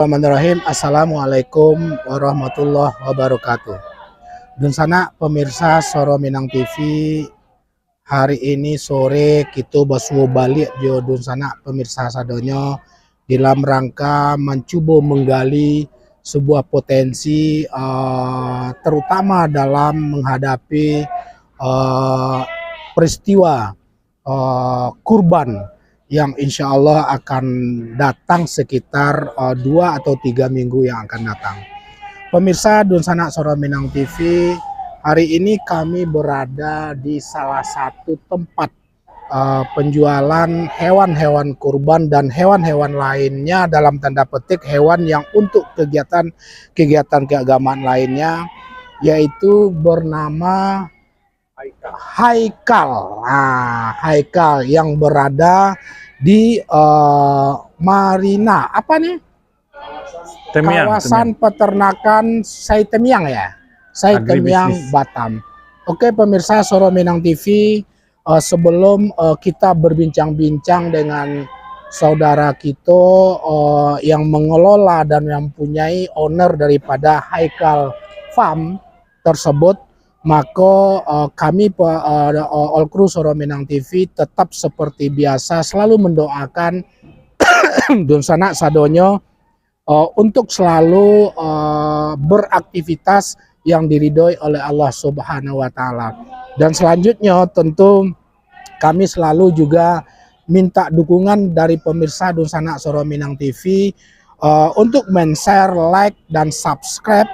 Bismillahirrahmanirrahim. Assalamualaikum warahmatullahi wabarakatuh. Dan sana pemirsa Soro Minang TV, hari ini sore kita basuh balik jo dun sana pemirsa sadonyo dalam rangka mencoba menggali sebuah potensi terutama dalam menghadapi peristiwa kurban yang insya Allah akan datang sekitar 2 atau 3 minggu yang akan datang. Pemirsa Dun Sanak Soro Minang TV, hari ini kami berada di salah satu tempat penjualan hewan-hewan kurban dan hewan-hewan lainnya, dalam tanda petik hewan yang untuk kegiatan keagamaan lainnya, yaitu bernama Haikal. Haikal yang berada di Marina apa nih? Kawasan peternakan Sai Temiang ya, Sai Temiang Batam. Oke pemirsa Soro Minang TV, sebelum kita berbincang-bincang dengan saudara kita yang mengelola dan yang mempunyai owner daripada Haikal Farm tersebut, maka kami all crew Soro Minang TV tetap seperti biasa selalu mendoakan Dun Sanak sadonyo untuk selalu beraktivitas yang diridhoi oleh Allah Subhanahu wa Ta'ala. Dan selanjutnya tentu kami selalu juga minta dukungan dari pemirsa Dun Sanak Soro Minang TV untuk men-share, like dan subscribe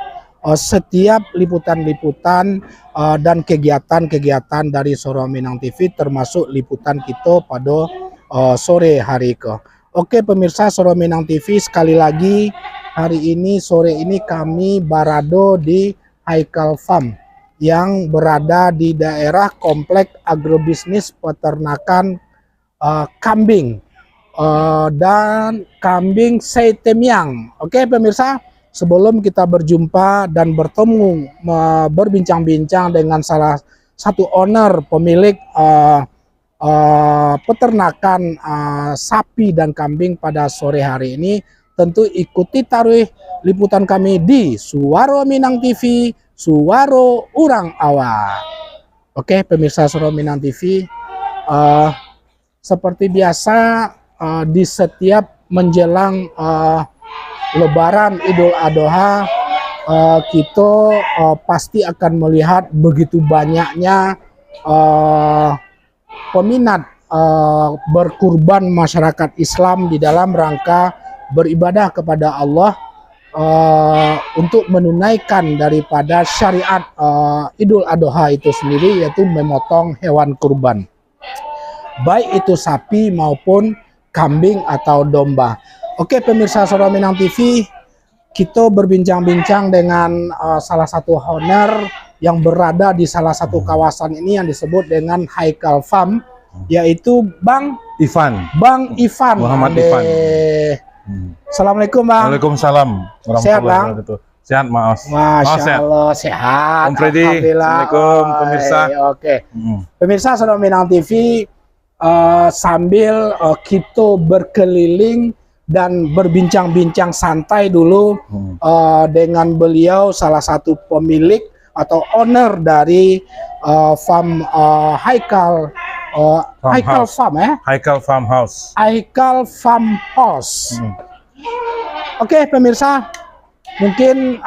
setiap liputan-liputan dan kegiatan-kegiatan dari Soro Minang TV, termasuk liputan kita pada sore hari ke. Oke pemirsa Soro Minang TV, sekali lagi hari ini sore ini kami berada di Haikal Farm yang berada di daerah komplek agrobisnis peternakan kambing dan kambing Sai Temiang. Oke pemirsa, sebelum kita berjumpa dan bertemu berbincang-bincang dengan salah satu owner pemilik peternakan sapi dan kambing pada sore hari ini, tentu ikuti taruh liputan kami di Suaro Minang TV, Suaro Urang Awak. Oke pemirsa Soro Minang TV, seperti biasa di setiap menjelang Lebaran Idul Adha, kita pasti akan melihat begitu banyaknya peminat berkurban masyarakat Islam di dalam rangka beribadah kepada Allah untuk menunaikan daripada syariat Idul Adha itu sendiri, yaitu memotong hewan kurban, baik itu sapi maupun kambing atau domba. Oke pemirsa Soro Minang TV, kita berbincang-bincang dengan salah satu owner yang berada di salah satu kawasan ini yang disebut dengan Haikal Farm, yaitu Bang Ivan. Bang Ivan Muhammad Ivan. Assalamualaikum Bang. Waalaikumsalam. Sehat Bang? Sehat Mas. Masya Allah sehat. Om Freddy. Assalamualaikum pemirsa. Oke. Pemirsa Soro Minang TV, sambil kita berkeliling dan berbincang-bincang santai dulu dengan beliau, salah satu pemilik atau owner dari farm Haikal Farm ya. Haikal Farmhouse. Haikal Farmhouse. Oke pemirsa, mungkin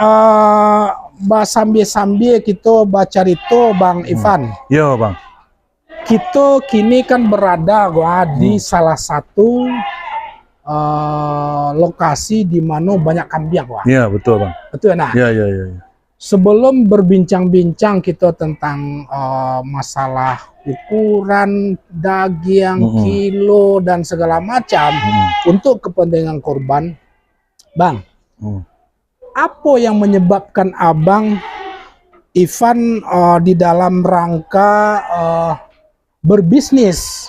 sambil kita baca itu Bang Ivan. Yo Bang. Kita kini kan berada di salah satu lokasi di mana banyak kambing, Wah. Iya betul Bang. Betul nah. Iya. Sebelum berbincang-bincang kita tentang masalah ukuran daging, kilo dan segala macam untuk kepentingan korban, Bang. Apa yang menyebabkan Abang Ivan di dalam rangka berbisnis?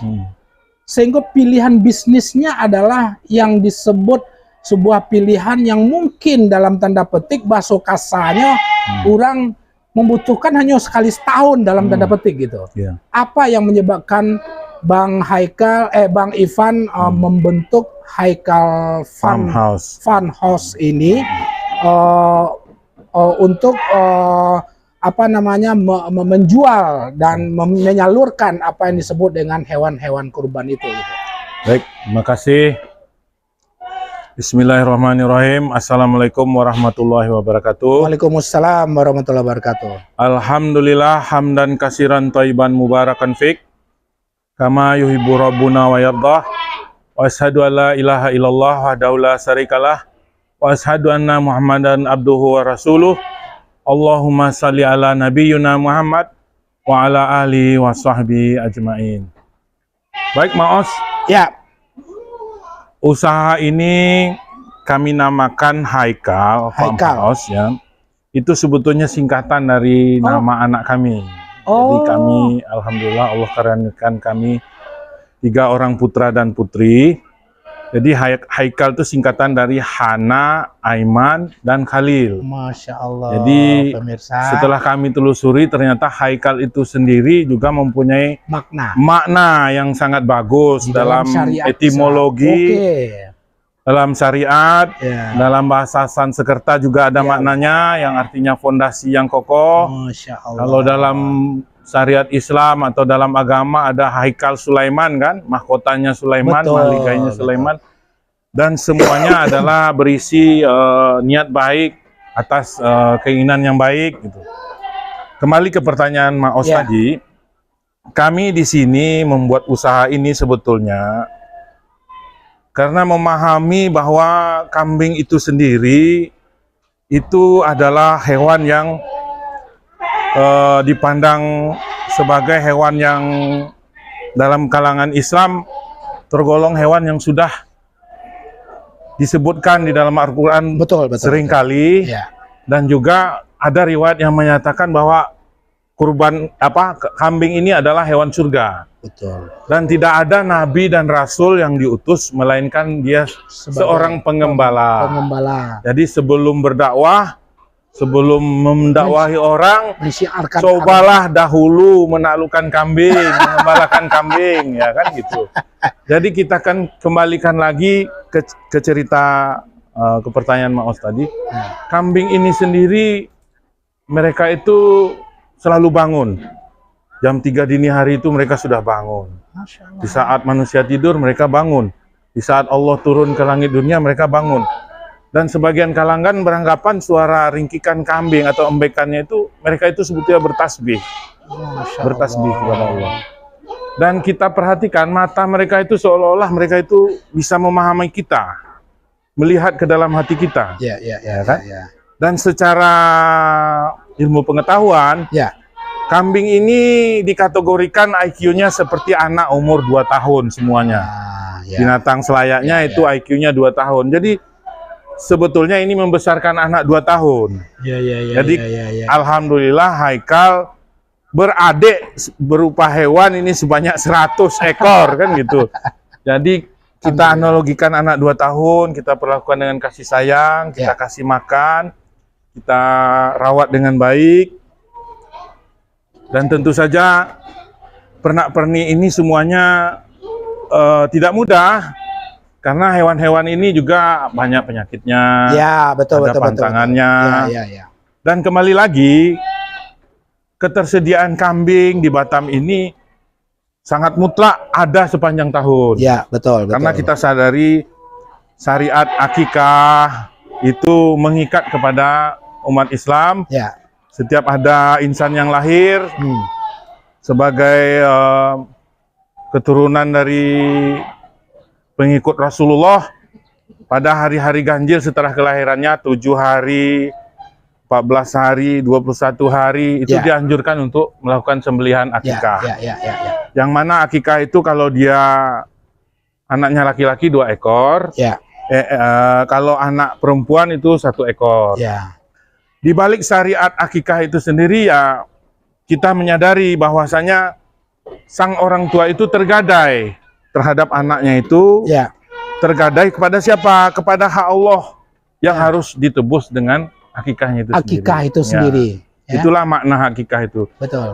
Sehingga pilihan bisnisnya adalah yang disebut sebuah pilihan yang mungkin dalam tanda petik bahasa kasarnya orang membutuhkan hanya sekali setahun dalam tanda petik gitu. Apa yang menyebabkan Bang Ivan membentuk Haikal Fun House ini untuk menjual dan menyalurkan apa yang disebut dengan hewan-hewan kurban itu. Gitu. Baik, terima kasih. Bismillahirrahmanirrahim. Assalamualaikum warahmatullahi wabarakatuh. Waalaikumsalam warahmatullahi wabarakatuh. Alhamdulillah hamdan kasiran thayyiban mubarakan fik. Kama yuhibbu rabbuna wa yardah. Wa asyhadu an la ilaha illallah wahdahu la syarikalah. Wa asyhadu anna Muhammadan abduhu wa rasuluh. Allahumma salli ala nabiyyina Muhammad wa ala alihi wa sahbihi ajmain. Baik, Maos. Ya. Usaha ini kami namakan Haikal Farmhouse ya. Itu sebetulnya singkatan dari nama anak kami. Jadi kami alhamdulillah Allah karuniakan kami 3 orang putra dan putri. Jadi Haikal itu singkatan dari Hana, Aiman, dan Khalil. Masya Allah. Jadi pemirsa, setelah kami telusuri ternyata Haikal itu sendiri juga mempunyai makna yang sangat bagus dalam etimologi, dalam syariat, dalam bahasa Sanskerta juga ada maknanya yang artinya fondasi yang kokoh. Masya Allah. Kalau dalam syariat Islam atau dalam agama ada Haikal Sulaiman kan, mahkotanya Sulaiman, maliganya Sulaiman, dan semuanya adalah berisi niat baik atas keinginan yang baik gitu. Kembali ke pertanyaan Maos tadi, kami di sini membuat usaha ini sebetulnya karena memahami bahwa kambing itu sendiri itu adalah hewan yang dipandang sebagai hewan yang dalam kalangan Islam tergolong hewan yang sudah disebutkan di dalam Al-Quran seringkali, dan juga ada riwayat yang menyatakan bahwa kambing ini adalah hewan surga. Dan tidak ada nabi dan rasul yang diutus melainkan dia seorang pengembala. Jadi sebelum berdakwah, sebelum mendakwahi orang, cobalah dahulu menaklukkan kambing, mengembalakan kambing, ya kan gitu. Jadi kita akan kembalikan lagi ke cerita, ke pertanyaan Maos tadi. Kambing ini sendiri, mereka itu selalu bangun. Jam 3 dini hari itu mereka sudah bangun. Di saat manusia tidur mereka bangun. Di saat Allah turun ke langit dunia mereka bangun. Dan sebagian kalangan beranggapan suara ringkikan kambing atau embekannya itu, mereka itu sebetulnya bertasbih. Bertasbih kepada Allah. Dan kita perhatikan mata mereka itu seolah-olah mereka itu bisa memahami kita. Melihat ke dalam hati kita. Kan? Dan secara ilmu pengetahuan, kambing ini dikategorikan IQ-nya seperti anak umur 2 tahun semuanya. Binatang selayaknya itu IQ-nya 2 tahun. Jadi sebetulnya ini membesarkan anak 2 tahun. Jadi alhamdulillah Haikal beradik berupa hewan ini sebanyak 100 ekor kan gitu. Jadi kita analogikan anak 2 tahun, kita perlakukan dengan kasih sayang, kita kasih makan, kita rawat dengan baik. Dan tentu saja pernak-pernik ini semuanya tidak mudah. Karena hewan-hewan ini juga banyak penyakitnya, ada pantangannya. Dan kembali lagi, ketersediaan kambing di Batam ini sangat mutlak ada sepanjang tahun. Karena kita sadari syariat akikah itu mengikat kepada umat Islam. Setiap ada insan yang lahir sebagai keturunan dari pengikut Rasulullah, pada hari-hari ganjil setelah kelahirannya 7 hari, 14 hari, 21 hari itu dianjurkan untuk melakukan sembelihan akikah. Yang mana akikah itu kalau dia anaknya laki-laki 2 ekor, kalau anak perempuan itu 1 ekor. Di balik syariat akikah itu sendiri ya kita menyadari bahwasanya sang orang tua itu tergadai terhadap anaknya itu, tergadai kepada siapa? Kepada hak Allah yang harus ditebus dengan akikahnya itu sendiri. Itulah makna akikah itu.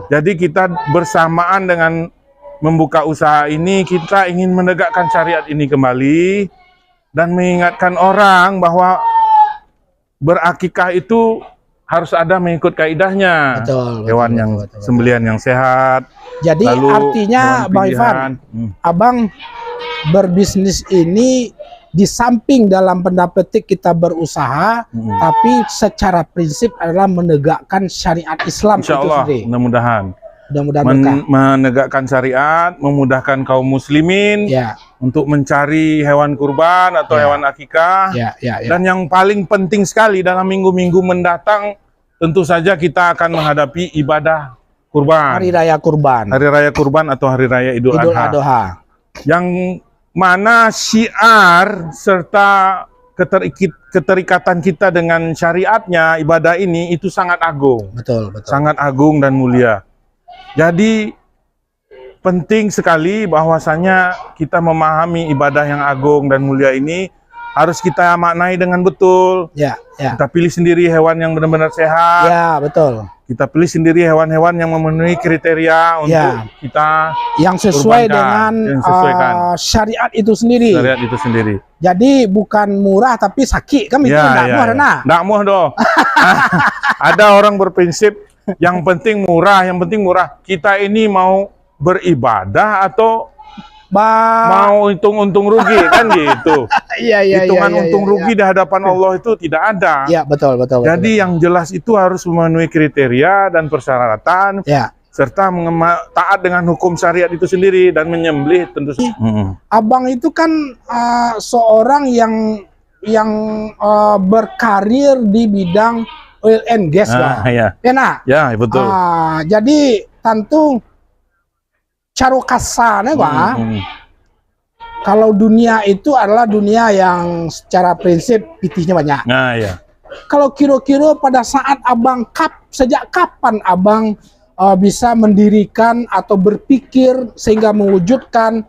Jadi kita bersamaan dengan membuka usaha ini kita ingin menegakkan syariat ini kembali dan mengingatkan orang bahwa berakikah itu harus ada mengikut kaidahnya. Betul, Hewan yang sembelihan yang sehat. Jadi lalu artinya Bang Ivan, Abang berbisnis ini di samping dalam tanda petik kita berusaha, tapi secara prinsip adalah menegakkan syariat Islam. Insya Allah, mudah-mudahan menegakkan syariat, memudahkan kaum muslimin untuk mencari hewan kurban atau hewan akikah. Dan yang paling penting sekali dalam minggu-minggu mendatang, tentu saja kita akan menghadapi ibadah kurban. Hari Raya Kurban. Hari Raya Kurban atau Hari Raya Idul Adha. Yang mana syiar serta keterikatan kita dengan syariatnya, ibadah ini itu sangat agung. Betul. Sangat agung dan mulia. Jadi penting sekali bahwasanya kita memahami ibadah yang agung dan mulia ini harus kita maknai dengan betul. Kita pilih sendiri hewan yang benar-benar sehat. Betul. Kita pilih sendiri hewan-hewan yang memenuhi kriteria untuk kita yang sesuai dengan syariat itu sendiri. Syariat itu sendiri. Jadi bukan murah tapi sakit kan itu enggak muah dong. Ada orang berprinsip yang penting murah. Kita ini mau beribadah atau mau hitung untung rugi kan gitu. Hitungan untung rugi di hadapan Allah itu tidak ada. Betul. Jadi yang jelas itu harus memenuhi kriteria dan persyaratan, serta taat dengan hukum syariat itu sendiri dan menyembelih tentu saja. Abang itu kan seorang yang berkarir di bidang oil and gas, betul. Jadi tentu caro kasarnya, kalau dunia itu adalah dunia yang secara prinsip pitihnya banyak. Kalau kira-kira pada saat Abang sejak kapan Abang bisa mendirikan atau berpikir sehingga mewujudkan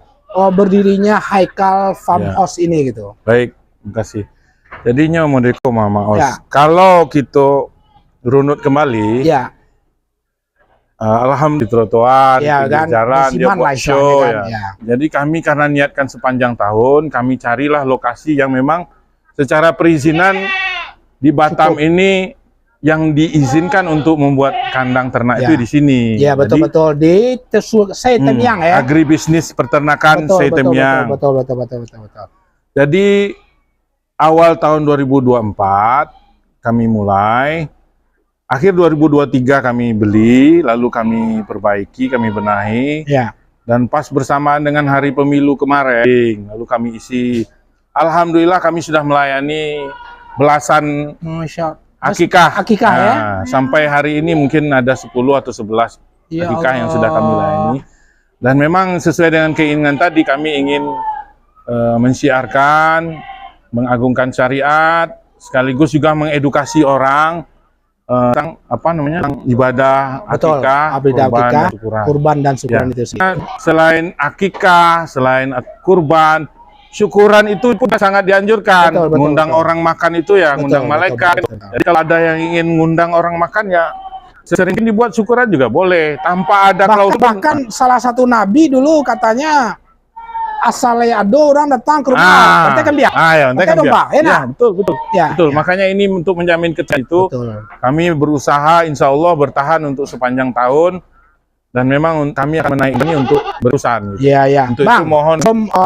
berdirinya Haikal Farmhouse ini gitu? Baik, terima kasih. Jadinya Modeko Mama Os. Kalau kita runut kembali, alhamdulillah di trotoar, di jalan, dia buat show Jadi kami karena niatkan sepanjang tahun, kami carilah lokasi yang memang secara perizinan di Batam ini yang diizinkan untuk membuat kandang ternak itu di sini. Betul. Di Seitemiang agribisnis peternakan Seitemiang. Betul. Jadi awal tahun 2024 kami mulai. Akhir 2023 kami beli, lalu kami perbaiki, kami benahi. Dan pas bersamaan dengan hari pemilu kemarin, lalu kami isi. Alhamdulillah kami sudah melayani belasan akikah. Sampai hari ini mungkin ada 10 atau 11 akikah yang sudah kami layani. Dan memang sesuai dengan keinginan tadi, kami ingin mensiarkan, mengagungkan syariat, sekaligus juga mengedukasi orang tentang ibadah akikah, kurban dan syukuran itu sih. Selain akikah, selain kurban, syukuran itu pun sangat dianjurkan. Ngundang orang makan itu ngundang malaikat. Jadi kalau ada yang ingin ngundang orang makan sering dibuat syukuran juga boleh tanpa ada klausul. Bahkan salah satu nabi dulu katanya asalnya ada orang datang ke rumah, nanti kan dia. Betul. Makanya ini untuk menjamin kepercayaan itu, kami berusaha insya Allah bertahan untuk sepanjang tahun, dan memang kami akan menaik ini untuk berusaha. Untuk Bang, itu mohon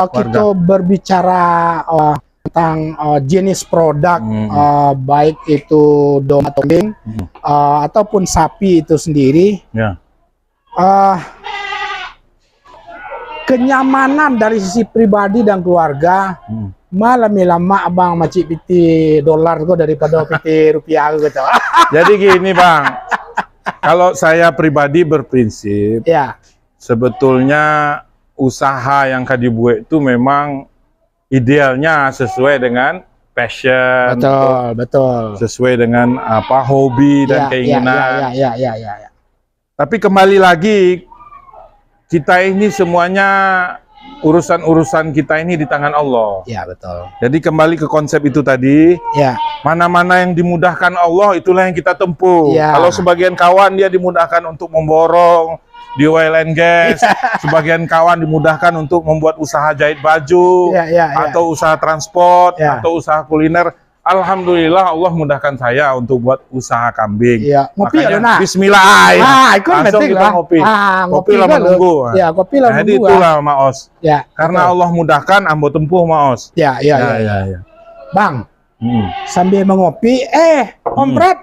kita berbicara tentang jenis produk, baik itu domba atau kambing ataupun sapi itu sendiri. Kenyamanan dari sisi pribadi dan keluarga, malah lama Abang macik piti dolar kok daripada piti rupiah gitu. Jadi gini Bang, kalau saya pribadi berprinsip, sebetulnya usaha yang dibuat itu memang idealnya sesuai dengan passion, betul. Sesuai dengan hobi dan keinginan. Ya. Tapi kembali lagi, kita ini semuanya urusan-urusan kita ini di tangan Allah. Ya, betul. Jadi kembali ke konsep itu tadi, Ya, mana-mana yang dimudahkan Allah itulah yang kita tempuh. Ya. Kalau sebagian kawan dia dimudahkan untuk memborong di oil and gas, sebagian kawan dimudahkan untuk membuat usaha jahit baju, atau usaha transport, atau usaha kuliner. Alhamdulillah Allah mudahkan saya untuk buat usaha kambing. Iya, ngopi ya, Dona? Bismillah. Itu langsung kita ngopi. Ngopi lah menunggu. Ya, kopi lah Jadi menunggu. itulah Maos. Ya, karena Allah mudahkan, ambo tempuh Maos. Ya. Bang, sambil mengopi, Om Fred,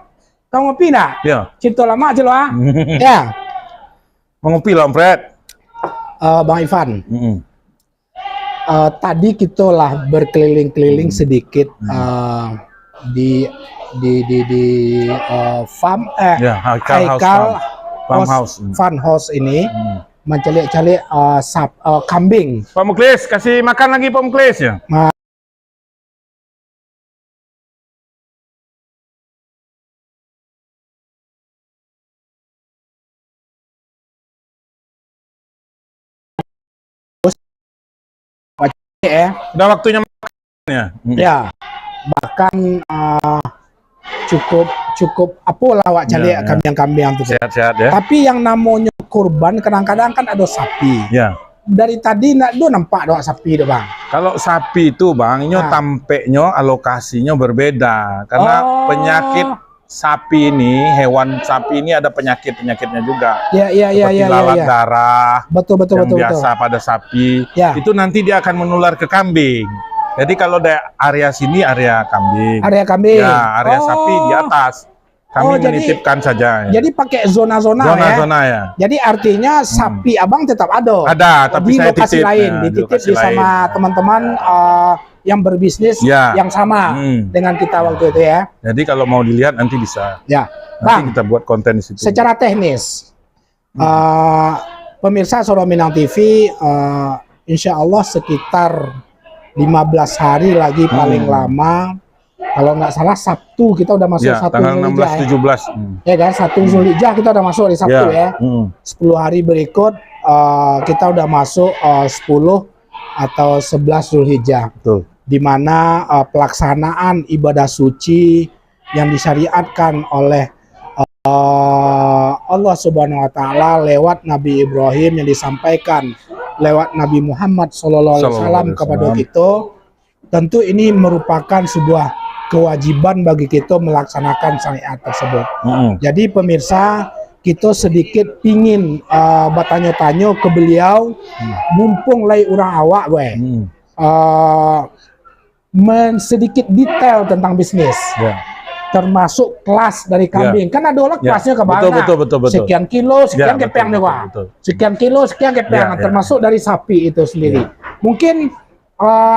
kau ngopi nak? Ya. Cinta lama aja lo ah. Ya. Mengopi lah Om Fred. Bang Ivan. Tadi kita lah berkeliling-keliling sedikit di farm Haikal Farmhouse ini mencari-cari kambing. Pak Muklis, kasih makan lagi Pak Muklis ya. Udah waktunya makan ya. Ya, bahkan cukup apalah awak cari kambing-kambing itu. Sehat-sehat ya. Tapi yang namanya kurban kadang-kadang kan ada sapi. Ya. Dari tadi nampak doa sapi itu Bang. Kalau sapi itu Bang, tampeknya alokasinya berbeda karena penyakit sapi ini, hewan sapi ini ada penyakitnya juga. Seperti lalat darah. Betul. Biasa pada sapi. Itu nanti dia akan menular ke kambing. Jadi kalau di area sini area kambing. Ya, area sapi di atas. Kami menitipkan saja. Jadi pakai zona-zona ya. Jadi artinya sapi Abang tetap ada. Ada, tapi di saya lokasi titip. lain, dititip sama teman-teman yang berbisnis yang sama dengan kita waktu itu ya. Jadi kalau mau dilihat nanti bisa. Ya, nanti kita buat konten di situ. Secara teknis, pemirsa Soro Minang TV, insya Allah sekitar 15 hari lagi paling lama. Kalau nggak salah Sabtu kita udah masuk tanggal 16-17. Ya kan, 1 Zulhijjah kita udah masuk di Sabtu ya. 10 hari berikut kita udah masuk 10 atau 11 Zulhijjah. Betul. Di mana pelaksanaan ibadah suci yang disyariatkan oleh Allah Subhanahu wa taala lewat Nabi Ibrahim yang disampaikan lewat Nabi Muhammad SAW kepada kita, tentu ini merupakan sebuah kewajiban bagi kita melaksanakan syariat tersebut. Jadi pemirsa, kita sedikit pingin bertanya-tanya ke beliau, mumpung lay orang awak gue, sedikit detail tentang bisnis. Termasuk kelas dari kambing. Kan ada lah kelasnya ke mana? Betul. Sekian kilo, sekian kepeng nih Pak. Sekian kilo, sekian kepeng. Termasuk dari sapi itu sendiri. Mungkin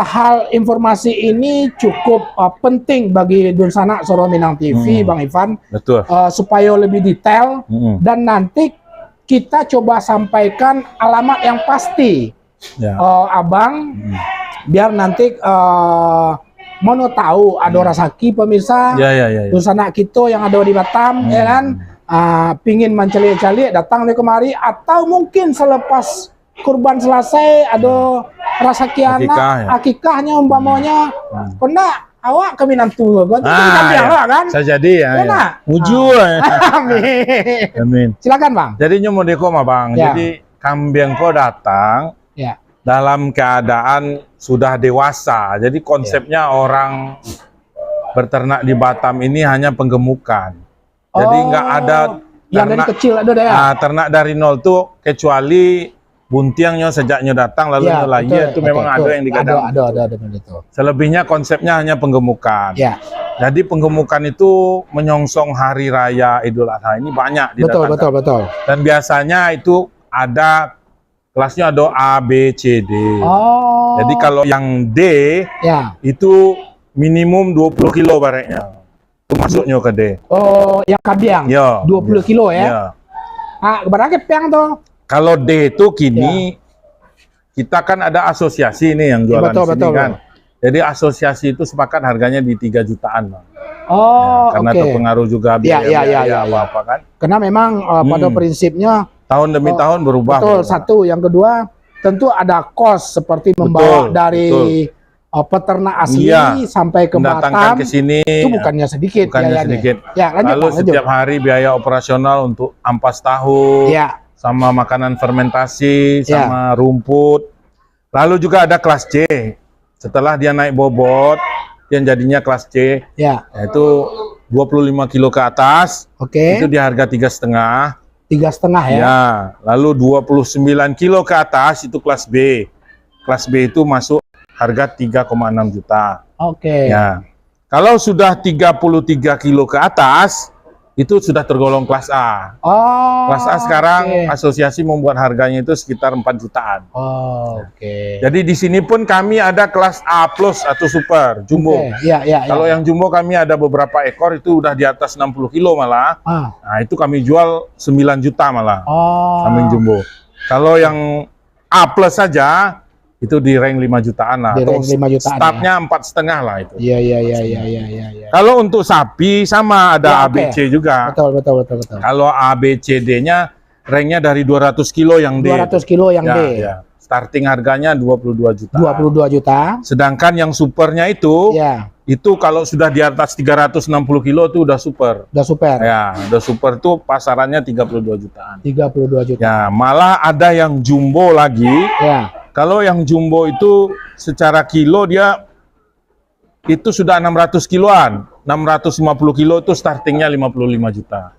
hal informasi ini cukup penting bagi Dunsana Soro Minang TV, Bang Ivan. Betul. Supaya lebih detail dan nanti kita coba sampaikan alamat yang pasti, Abang, biar nanti mau tahu ada rasaki pemirsa, Dunsana kita yang ada di Batam, ya kan, pingin mencari-cari datang di kemari, atau mungkin selepas kurban selesai ada rasa kiana akikahnya umpamanya kena awak ke Minantu kan saya jadi muju amin. Silakan Bang. Jadi nyomodeko mah Bang, jadi kambing ko datang dalam keadaan sudah dewasa. Jadi konsepnya orang berternak di Batam ini hanya penggemukan. Jadi nggak ada yang dari kecil ada deh. Ternak dari nol tuh kecuali buntiangnya sejaknya datang lalu lahir itu memang ada yang digadang. Ada itu. Selebihnya konsepnya hanya penggemukan. Jadi penggemukan itu menyongsong hari raya Idul Adha ini banyak didatangkan. Betul. Dan biasanya itu ada kelasnya ada A, B, C, D. Jadi kalau yang D itu minimum 20 kilo bareknya. Itu masuknya ke D. Yang kambing. 20 kilo ya. Berapa kepeng tuh? Kalau D itu kini kita kan ada asosiasi nih yang jualan di sini kan. Jadi asosiasi itu sepakat harganya di 3 jutaan, Bang. Karena terpengaruh juga biaya apa kan. Karena memang pada prinsipnya tahun demi tahun berubah. Betul, satu. Yang kedua, tentu ada kos seperti membawa dari peternak asli sampai ke Batam ke sini itu bukannya sedikit. Ya, lanjut, lalu setiap hari biaya operasional untuk ampas tahu, sama makanan fermentasi, sama rumput. Lalu juga ada kelas C. Setelah dia naik bobot, yang jadinya kelas C, yaitu 25 kilo ke atas. Itu di harga 3,5. 3,5 ya. Ya, lalu 29 kilo ke atas itu kelas B. Kelas B itu masuk harga 3,6 juta. Ya. Kalau sudah 33 kilo ke atas, itu sudah tergolong kelas A. Kelas A sekarang asosiasi membuat harganya itu sekitar 4 jutaan. Jadi di sini pun kami ada kelas A plus atau super, jumbo. Kalau yang jumbo kami ada beberapa ekor itu udah di atas 60 kilo malah. Nah, itu kami jual 9 juta malah. Kambing jumbo. Kalau yang A plus saja itu di rank 5 jutaan lah. Atau startnya 4,5 lah itu. Kalau untuk sapi sama ada ABC juga. Betul. Kalau ABCD-nya ranknya dari 200 kilo yang D. 200 kilo yang D. Starting harganya 22 juta. 22 juta. Sedangkan yang supernya itu kalau sudah di atas 360 kilo itu udah super. Udah super. Ya, udah super tuh pasarannya 32 jutaan. 32 juta. Ya, malah ada yang jumbo lagi. Kalau yang jumbo itu secara kilo dia itu sudah 600 kiloan. 650 kilo itu startingnya 55 juta.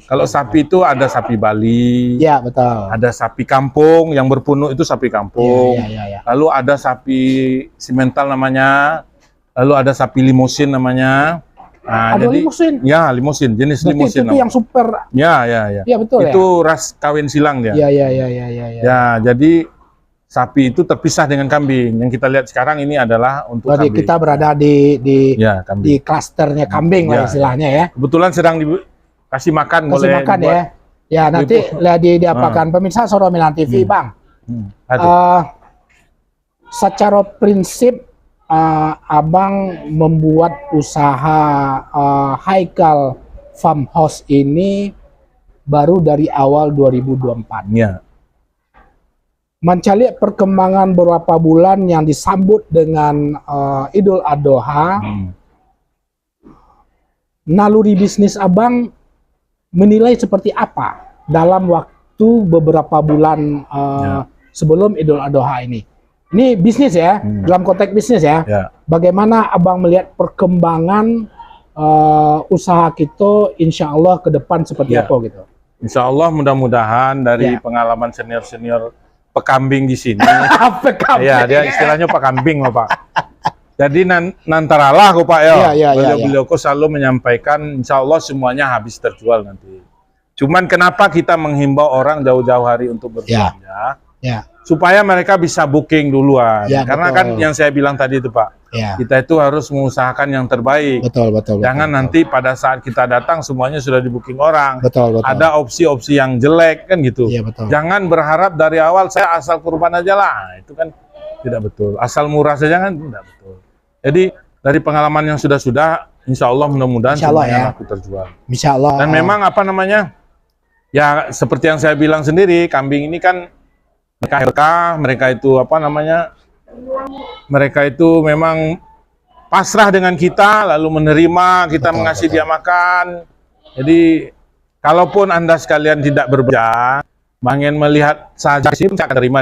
Kalau sapi itu ada sapi Bali. Betul. Ada sapi kampung yang berpunuk itu sapi kampung. Lalu ada sapi simental namanya. Lalu ada sapi limusin namanya. Nah, ada limusin? Ya, limusin. Jenis limusin. Itu yang super. Ya, betul. Itu ras kawin silang dia. Ya, jadi sapi itu terpisah dengan kambing. Yang kita lihat sekarang ini adalah untuk kambing. Kita berada di klasternya kambing lah istilahnya ya. Kebetulan sedang dikasih makan oleh ya. Nanti diapakan pemirsa Soro Milan TV, Bang. Secara prinsip Abang membuat usaha Haikal Farmhouse ini baru dari awal 2024. Mencari perkembangan beberapa bulan yang disambut dengan Idul Adha, naluri bisnis Abang menilai seperti apa dalam waktu beberapa bulan sebelum Idul Adha ini? Ini bisnis ya, dalam konteks bisnis ya. Bagaimana Abang melihat perkembangan usaha kita, insya Allah ke depan seperti apa gitu? Insya Allah mudah-mudahan dari pengalaman senior-senior pekambing di sini. Ya, dia istilahnya pekambing, Pak. Jadi nantaralah kok Pak beliau selalu menyampaikan insya Allah semuanya habis terjual nanti. Cuman kenapa kita menghimbau orang jauh-jauh hari untuk berbelanja? Supaya mereka bisa booking duluan. Karena kan yang saya bilang tadi itu Pak, kita itu harus mengusahakan yang terbaik. Jangan nanti pada saat kita datang semuanya sudah di booking orang. Ada opsi-opsi yang jelek kan gitu. Jangan berharap dari awal saya asal kurban aja lah. Itu kan tidak betul. Asal murah saja kan tidak betul. Jadi dari pengalaman yang sudah-sudah, insya Allah mudah-mudahan semuanya laku terjual. Insya Allah. Dan memang apa namanya? Ya seperti yang saya bilang sendiri, kambing ini kan mereka itu apa namanya? Mereka itu memang pasrah dengan kita, lalu menerima kita mengasih dia makan. Jadi kalaupun Anda sekalian tidak berbelanja, ingin melihat saja sih saya akan terima.